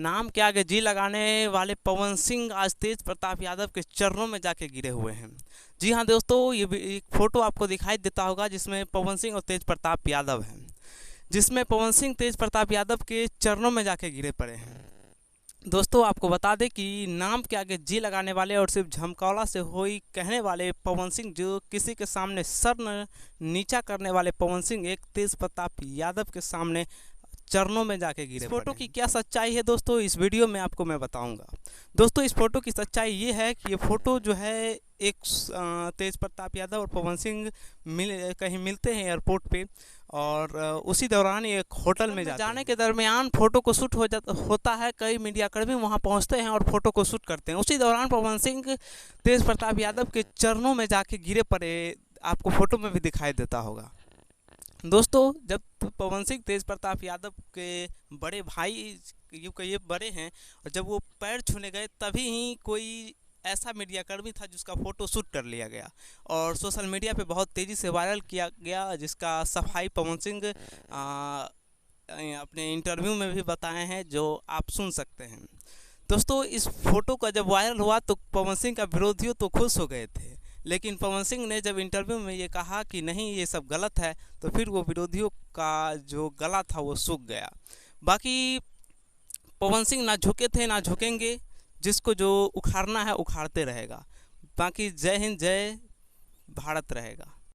नाम के आगे जी लगाने वाले पवन सिंह आज तेज प्रताप यादव के चरणों में जाके गिरे हुए हैं। जी हाँ दोस्तों, ये एक फोटो आपको दिखाई देता होगा जिसमें पवन सिंह और तेज प्रताप यादव हैं, जिसमें पवन सिंह तेज प्रताप यादव के चरणों में जाके गिरे पड़े हैं। दोस्तों आपको बता दें कि नाम के आगे जी लगाने वाले और सिर्फ झमकौला से होई कहने वाले पवन सिंह, जो किसी के सामने सर नीचा करने वाले पवन सिंह, एक तेज प्रताप यादव के सामने चरणों में जाके गिरे। फोटो की क्या सच्चाई है दोस्तों, इस वीडियो में आपको मैं बताऊंगा। दोस्तों इस फोटो की सच्चाई ये है कि ये फोटो जो है एक तेज प्रताप यादव और पवन सिंह कहीं मिलते हैं एयरपोर्ट पे, और उसी दौरान ये एक होटल में जाने के दरमियान फोटो को शूट होता है। कई मीडियाकर्मी वहां पहुंचते हैं और फोटो को शूट करते हैं। उसी दौरान पवन सिंह तेज प्रताप यादव के चरणों में जाके गिरे पड़े, आपको फोटो में भी दिखाई देता होगा। दोस्तों जब पवन सिंह तेज प्रताप यादव के बड़े भाई यूँ कहिए बड़े हैं, और जब वो पैर छूने गए तभी ही कोई ऐसा मीडियाकर्मी था जिसका फ़ोटो शूट कर लिया गया और सोशल मीडिया पे बहुत तेज़ी से वायरल किया गया, जिसका सफाई पवन सिंह अपने इंटरव्यू में भी बताए हैं, जो आप सुन सकते हैं। दोस्तों इस फोटो का जब वायरल हुआ तो पवन सिंह का विरोधियों तो खुश हो गए थे, लेकिन पवन सिंह ने जब इंटरव्यू में ये कहा कि नहीं ये सब गलत है, तो फिर वो विरोधियों का जो गला था वो सूख गया। बाकी पवन सिंह ना झुके थे ना झुकेंगे, जिसको जो उखाड़ना है उखाड़ते रहेगा। बाकी जय हिंद, जय भारत रहेगा।